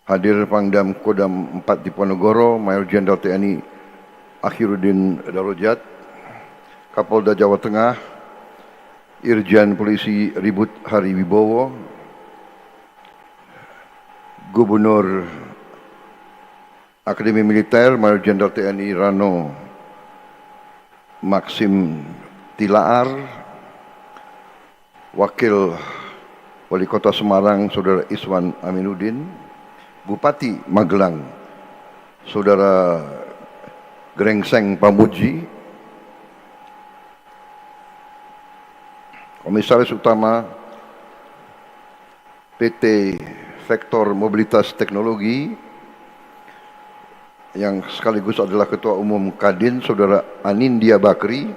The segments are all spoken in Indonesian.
Hadir Pangdam Kodam 4 Diponegoro, Mayor Jenderal TNI Akhiruddin Darajat, Kapolda Jawa Tengah, Irjen Polisi Ribut Hari Wibowo, Gubernur Akademi Militer Mayor Jenderal TNI Rano Maxim Tilaar, Wakil Wali Kota Semarang Saudara Iswan Aminuddin, Bupati Magelang Saudara Grengseng Pamuji, Komisaris Utama PT Vektor Mobilitas Teknologi yang sekaligus adalah Ketua Umum Kadin Saudara Anindya Bakri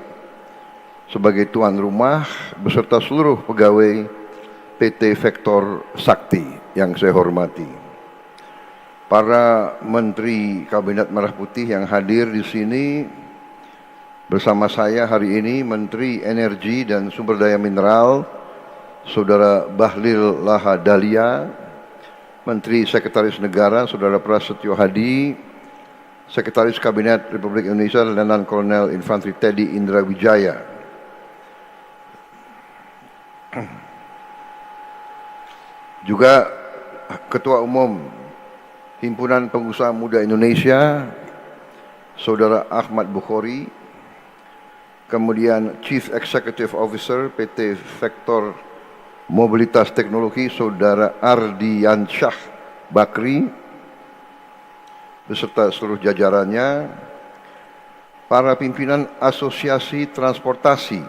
sebagai tuan rumah beserta seluruh pegawai PT Vektor Sakti yang saya hormati. Para Menteri Kabinet Merah Putih yang hadir di sini bersama saya hari ini, Menteri Energi dan Sumber Daya Mineral Saudara Bahlil Lahadalia, Menteri Sekretaris Negara Saudara Prasetyo Hadi, Sekretaris Kabinet Republik Indonesia Letnan Kolonel Infantri Teddy Indra Wijaya, juga Ketua Umum Himpunan Pengusaha Muda Indonesia Saudara Ahmad Bukhori, kemudian Chief Executive Officer PT Vektor Mobilitas Teknologi Saudara Ardiansyah Bakri beserta seluruh jajarannya, para pimpinan Asosiasi Transportasi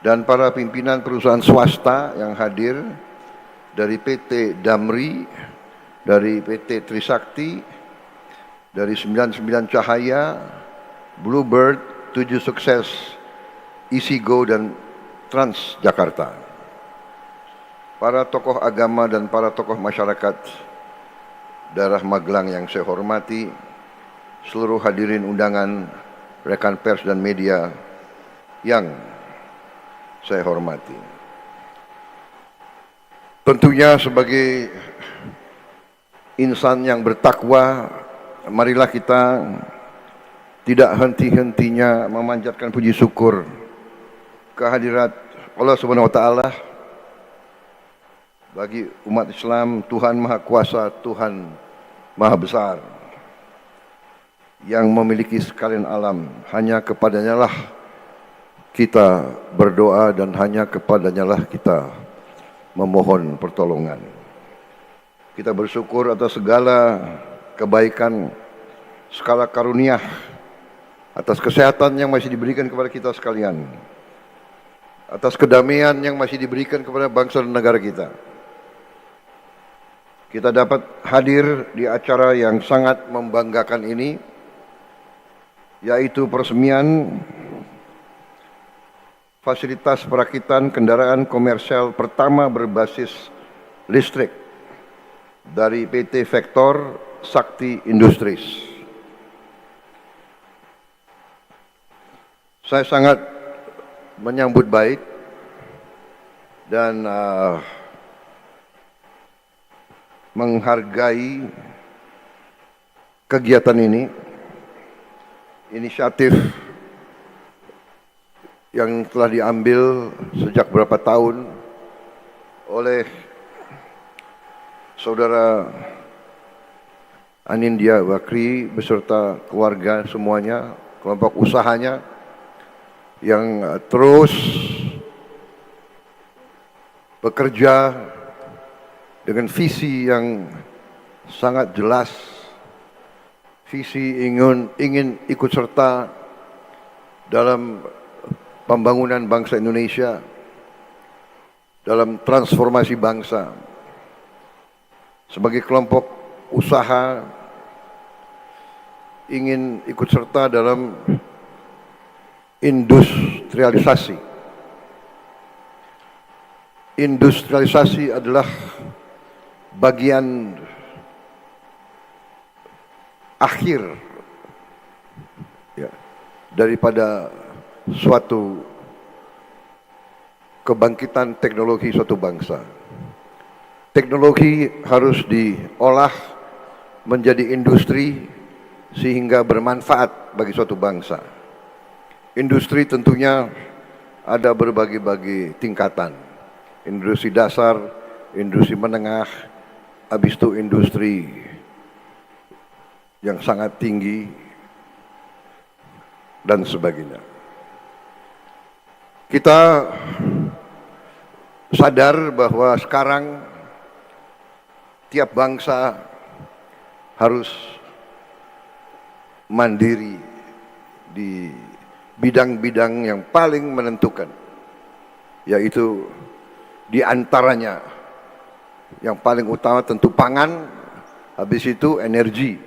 dan para pimpinan perusahaan swasta yang hadir dari PT Damri, dari PT Trisakti, dari 99 Cahaya, Bluebird, 7 Sukses, EasyGo dan Transjakarta. Para tokoh agama dan para tokoh masyarakat daerah Magelang yang saya hormati, seluruh hadirin undangan, rekan pers dan media yang saya hormati. Tentunya sebagai insan yang bertakwa, marilah kita tidak henti-hentinya memanjatkan puji syukur kehadirat Allah Subhanahu wa taala bagi umat Islam. Tuhan Maha Kuasa, Tuhan Maha Besar yang memiliki sekalian alam. Hanya kepadanya lah kita berdoa dan hanya kepadanya lah kita memohon pertolongan. Kita bersyukur atas segala kebaikan, segala karunia, atas kesehatan yang masih diberikan kepada kita sekalian, atas kedamaian yang masih diberikan kepada bangsa dan negara kita. Kita dapat hadir di acara yang sangat membanggakan ini, yaitu peresmian fasilitas perakitan kendaraan komersial pertama berbasis listrik dari PT Vektor Sakti Industries. Saya sangat menyambut baik dan menghargai kegiatan ini, inisiatif yang telah diambil sejak beberapa tahun oleh Saudara Anindya Bakri beserta keluarga semuanya, kelompok usahanya yang terus bekerja dengan visi yang sangat jelas, visi ingin ikut serta dalam pembangunan bangsa Indonesia, dalam transformasi bangsa. Sebagai kelompok usaha ingin ikut serta dalam industrialisasi. Industrialisasi adalah bagian akhir ya, daripada suatu kebangkitan teknologi suatu bangsa. Teknologi harus diolah menjadi industri sehingga bermanfaat bagi suatu bangsa. Industri tentunya ada berbagai-bagai tingkatan. Industri dasar, industri menengah, habis itu industri yang sangat tinggi, dan sebagainya. Kita sadar bahwa sekarang tiap bangsa harus mandiri di bidang-bidang yang paling menentukan, yaitu di antaranya yang paling utama tentu pangan, habis itu energi.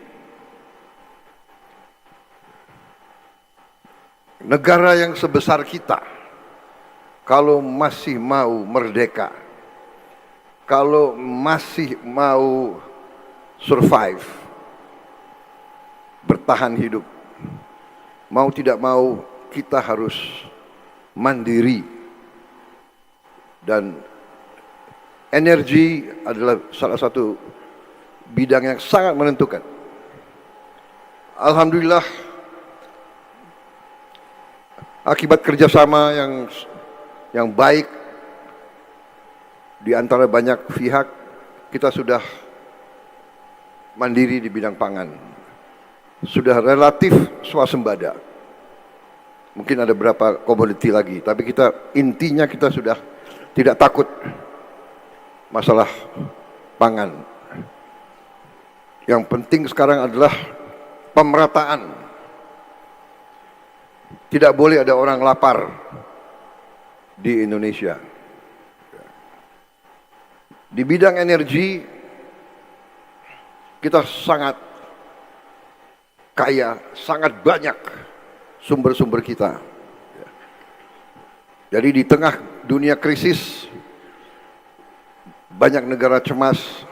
Negara yang sebesar kita, kalau masih mau merdeka, kalau masih mau survive, bertahan hidup, mau tidak mau kita harus mandiri. Dan energi adalah salah satu bidang yang sangat menentukan. Alhamdulillah, akibat kerjasama yang baik di antara banyak pihak, kita sudah mandiri di bidang pangan. Sudah relatif swasembada. Mungkin ada beberapa komoditi lagi, tapi intinya kita sudah tidak takut masalah pangan. Yang penting sekarang adalah pemerataan. Tidak boleh ada orang lapar di Indonesia. Di bidang energi kita sangat kaya, sangat banyak sumber-sumber kita. Jadi di tengah dunia krisis, banyak negara cemas,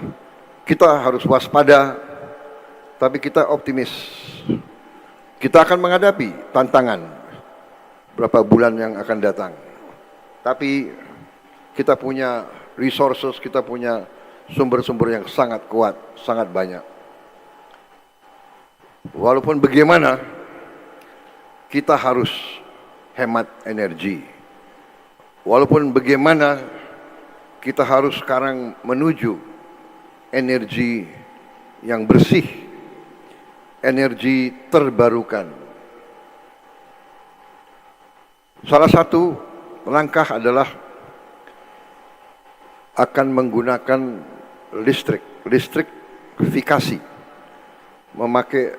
kita harus waspada, tapi kita optimis. Kita akan menghadapi tantangan berapa bulan yang akan datang. Tapi kita punya resources, kita punya sumber-sumber yang sangat kuat, sangat banyak. Walaupun bagaimana, kita harus hemat energi. Walaupun bagaimana, kita harus sekarang menuju energi yang bersih, energi terbarukan. Salah satu langkah adalah akan menggunakan listrikifikasi, memakai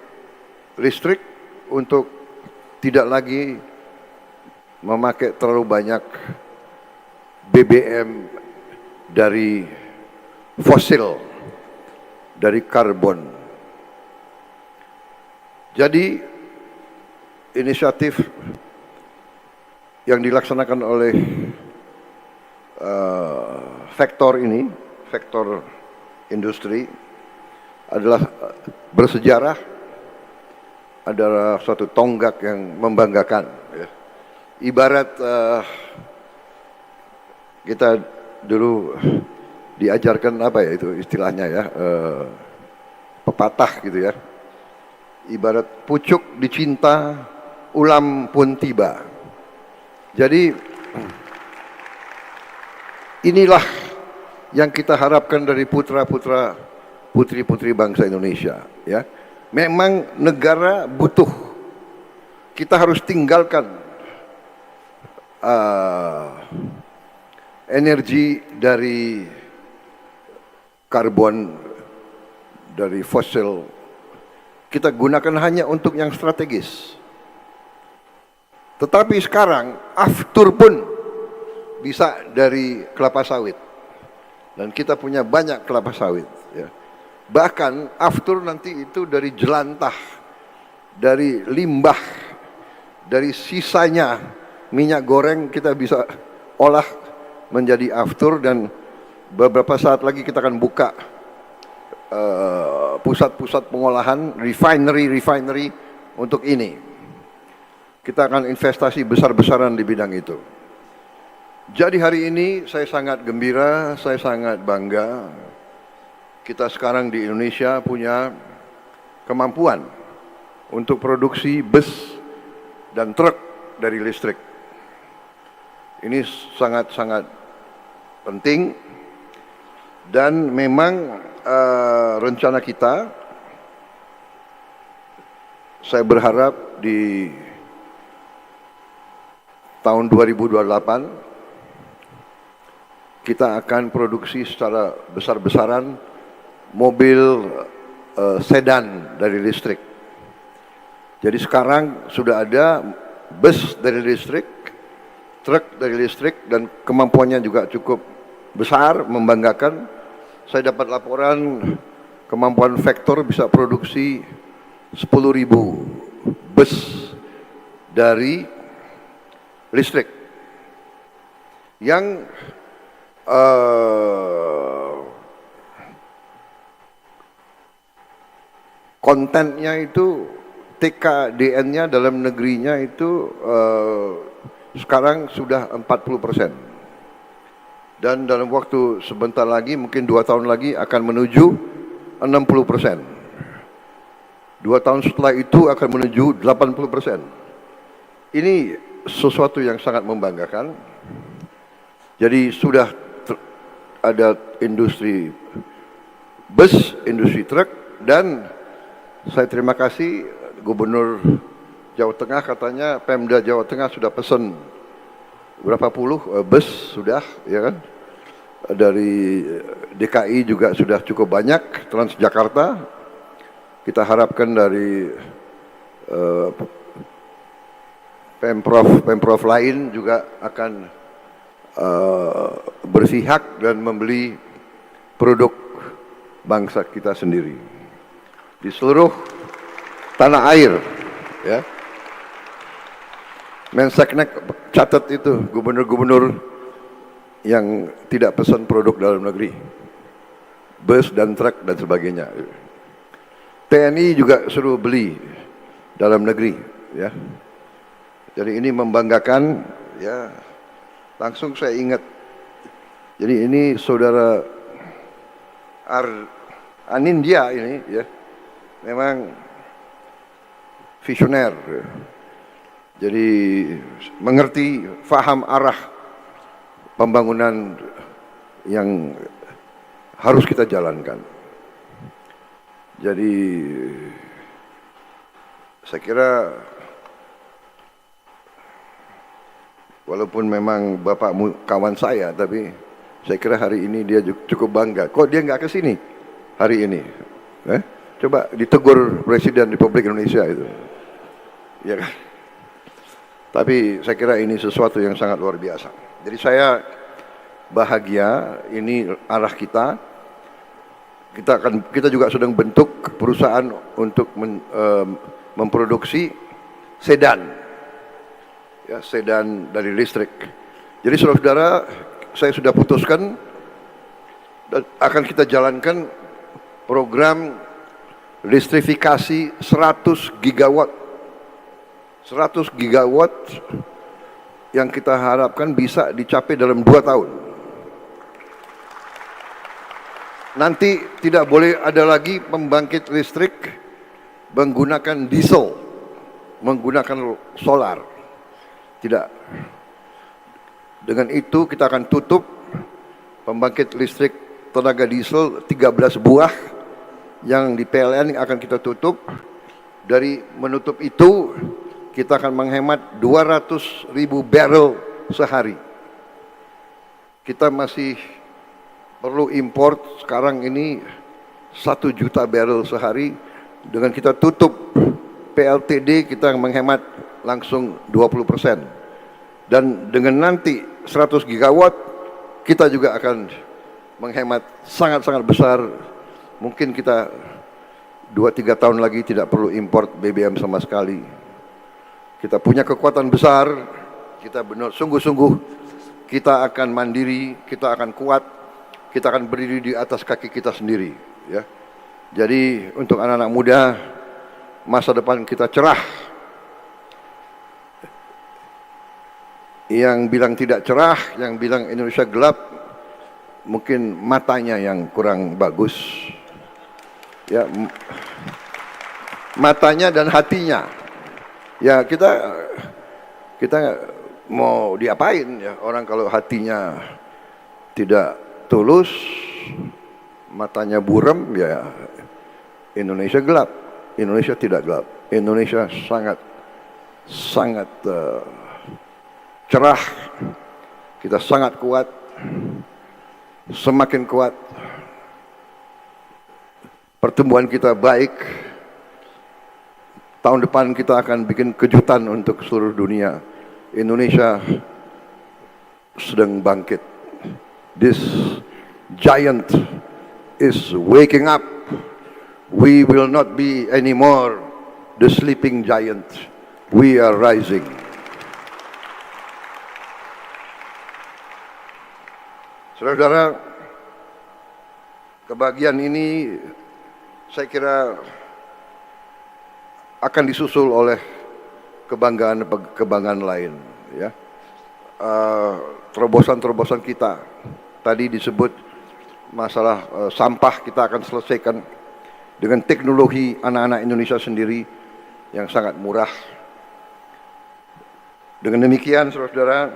listrik untuk tidak lagi memakai terlalu banyak BBM dari fosil, dari karbon. Jadi inisiatif yang dilaksanakan oleh sektor ini, sektor industri, adalah bersejarah, adalah suatu tonggak yang membanggakan. Ibarat kita dulu diajarkan apa ya itu istilahnya ya, pepatah gitu ya. Ibarat pucuk dicinta, ulam pun tiba. Jadi inilah yang kita harapkan dari putra-putra, putri-putri bangsa Indonesia. Ya, memang negara butuh. Kita harus tinggalkan energi dari karbon, dari fosil. Kita gunakan hanya untuk yang strategis. Tetapi sekarang aftur pun bisa dari kelapa sawit, dan kita punya banyak kelapa sawit. Ya. Bahkan aftur nanti itu dari jelantah, dari limbah, dari sisanya minyak goreng kita bisa olah menjadi aftur, dan beberapa saat lagi kita akan buka pusat-pusat pengolahan, refinery untuk ini. Kita akan investasi besar-besaran di bidang itu. Jadi hari ini saya sangat gembira, saya sangat bangga kita sekarang di Indonesia punya kemampuan untuk produksi bus dan truk dari listrik. Ini sangat-sangat penting dan memang rencana kita, saya berharap di tahun 2028 kita akan produksi secara besar-besaran mobil sedan dari listrik. Jadi sekarang sudah ada bus dari listrik, truk dari listrik, dan kemampuannya juga cukup besar, membanggakan. Saya dapat laporan kemampuan Vector bisa produksi 10.000 bus dari listrik yang kontennya itu TKDN-nya dalam negerinya itu sekarang sudah 40%. Dan dalam waktu sebentar lagi, mungkin 2 tahun lagi akan menuju 60%. 2 tahun setelah itu akan menuju 80%. Ini sesuatu yang sangat membanggakan. Jadi sudah ada industri bus, industri truk, dan saya terima kasih Gubernur Jawa Tengah, katanya Pemda Jawa Tengah sudah pesan berapa puluh bus sudah, ya kan? Dari DKI juga sudah cukup banyak, Transjakarta. Kita harapkan dari Pemprov lain juga akan berpihak dan membeli produk bangsa kita sendiri di seluruh tanah air, ya. Menseknek catat itu gubernur-gubernur yang tidak pesan produk dalam negeri, bus dan truk dan sebagainya. TNI juga suruh beli dalam negeri, ya. Jadi ini membanggakan, ya. Langsung saya ingat. Jadi ini saudara Anindya ini, ya, memang visioner. Jadi mengerti, faham arah pembangunan yang harus kita jalankan. Jadi saya kira walaupun memang Bapak kawan saya, tapi saya kira hari ini dia cukup bangga. Kok dia nggak ke sini hari ini? Coba ditegur Presiden Republik Indonesia itu, ya kan? Tapi saya kira ini sesuatu yang sangat luar biasa. Jadi saya bahagia, ini arah kita. Kita juga sedang bentuk perusahaan untuk memproduksi sedan, ya, sedan dari listrik. Jadi saudara-saudara, saya sudah putuskan dan akan kita jalankan program listrifikasi 100 gigawatt. 100 gigawatt yang kita harapkan bisa dicapai dalam 2 tahun. Nanti tidak boleh ada lagi pembangkit listrik menggunakan diesel, menggunakan solar. Tidak. Dengan itu kita akan tutup pembangkit listrik tenaga diesel 13 buah yang di PLN akan kita tutup. Dari menutup itu kita akan menghemat 200.000 barrel sehari. Kita masih perlu import sekarang ini 1 juta barrel sehari. Dengan kita tutup PLTD kita menghemat langsung 20%. Dan dengan nanti 100 gigawatt kita juga akan menghemat sangat-sangat besar. Mungkin kita 2-3 tahun lagi tidak perlu import BBM sama sekali. Kita punya kekuatan besar, kita benar sungguh-sungguh kita akan mandiri, kita akan kuat, kita akan berdiri di atas kaki kita sendiri, ya. Jadi untuk anak-anak muda, masa depan kita cerah. Yang bilang tidak cerah, yang bilang Indonesia gelap, mungkin matanya yang kurang bagus. Ya, matanya dan hatinya. Ya kita mau diapain ya, orang kalau hatinya tidak tulus, matanya buram, ya Indonesia gelap. Indonesia tidak gelap. Indonesia sangat cerah. Kita sangat kuat, semakin kuat. Pertumbuhan kita baik. Tahun depan kita akan bikin kejutan untuk seluruh dunia. Indonesia sedang bangkit. This giant is waking up. We will not be anymore the sleeping giant. We are rising. Saudara-saudara, kebahagiaan ini saya kira akan disusul oleh kebanggaan lain, ya. Terobosan-terobosan kita tadi disebut masalah sampah kita akan selesaikan dengan teknologi anak-anak Indonesia sendiri yang sangat murah. Dengan demikian, saudara-saudara,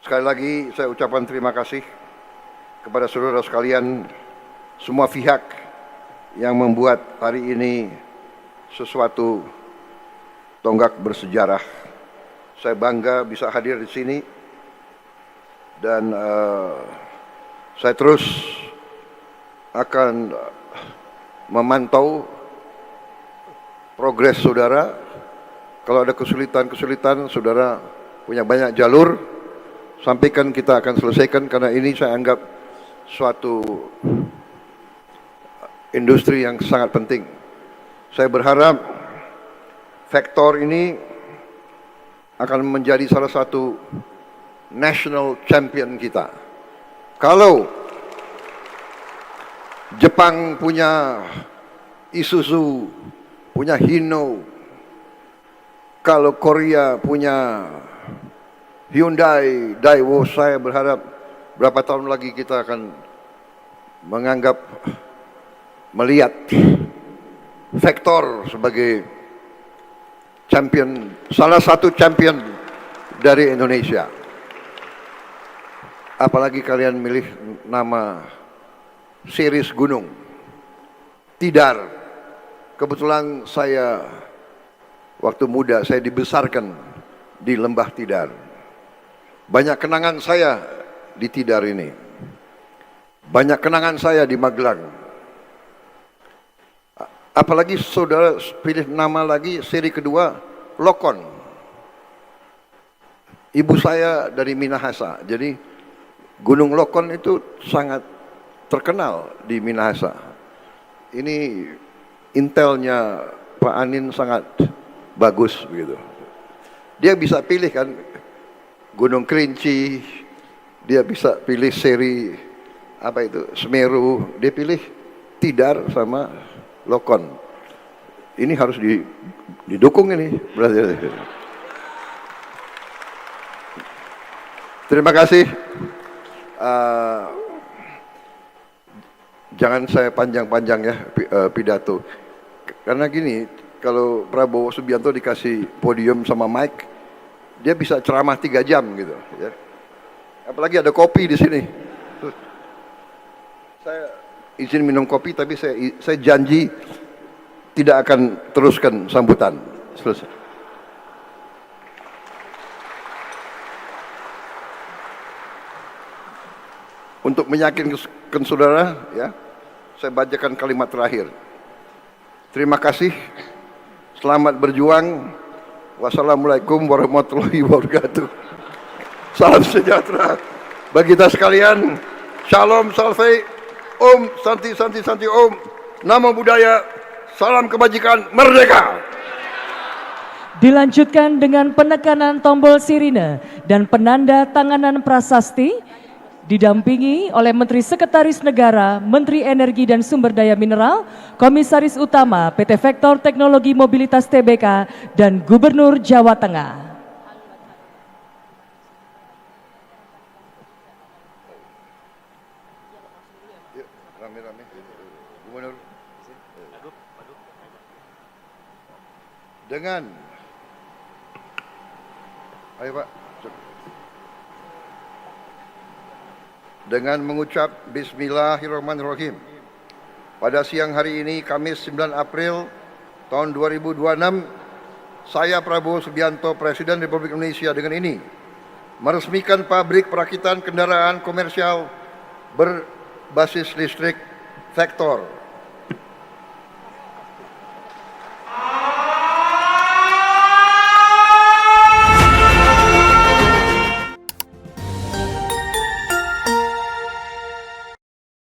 sekali lagi saya ucapkan terima kasih kepada saudara sekalian, semua pihak yang membuat hari ini sesuatu tonggak bersejarah. Saya bangga bisa hadir di sini dan saya terus akan memantau progres saudara. Kalau ada kesulitan-kesulitan, saudara punya banyak jalur, sampaikan, kita akan selesaikan, karena ini saya anggap suatu industri yang sangat penting. Saya berharap Vector ini akan menjadi salah satu national champion kita. Kalau Jepang punya Isuzu, punya Hino, kalau Korea punya Hyundai, Daewoo, saya berharap berapa tahun lagi kita akan melihat Vector sebagai champion, salah satu champion dari Indonesia. Apalagi kalian milih nama series gunung, Tidar. Kebetulan saya waktu muda saya dibesarkan di Lembah Tidar. Banyak kenangan saya di Tidar ini. Banyak kenangan saya di Magelang. Apalagi saudara pilih nama lagi, seri kedua, Lokon. Ibu saya dari Minahasa, jadi Gunung Lokon itu sangat terkenal di Minahasa. Ini intelnya Pak Anin sangat bagus begitu. Dia bisa pilih kan Gunung Kerinci, dia bisa pilih seri apa itu Semeru, dia pilih Tidar sama Lokon. Ini harus didukung ini berarti. Terima kasih. Jangan saya panjang-panjang ya pidato. Karena gini, kalau Prabowo Subianto dikasih podium sama mic, dia bisa ceramah 3 jam gitu. Ya. Apalagi ada kopi di sini. Saya izin minum kopi, tapi saya janji tidak akan teruskan sambutan. Selesai. Untuk meyakinkan saudara, ya, saya bacakan kalimat terakhir. Terima kasih, selamat berjuang. Wassalamualaikum warahmatullahi wabarakatuh. Salam sejahtera bagi kita sekalian. Shalom, salve. Om, Santi, Santi, Santi, Om. Namo Buddhaya, salam kebajikan, merdeka. Dilanjutkan dengan penekanan tombol sirine dan penanda tanganan prasasti, didampingi oleh Menteri Sekretaris Negara, Menteri Energi dan Sumber Daya Mineral, Komisaris Utama PT Vector Teknologi Mobilitas Tbk, dan Gubernur Jawa Tengah. Rame-rame. Gubernur. Dengan ayo Pak. Dengan mengucap Bismillahirrahmanirrahim. Pada siang hari ini, Kamis 9 April tahun 2026, saya Prabowo Subianto, Presiden Republik Indonesia dengan ini meresmikan pabrik perakitan kendaraan komersial berbasis listrik Vector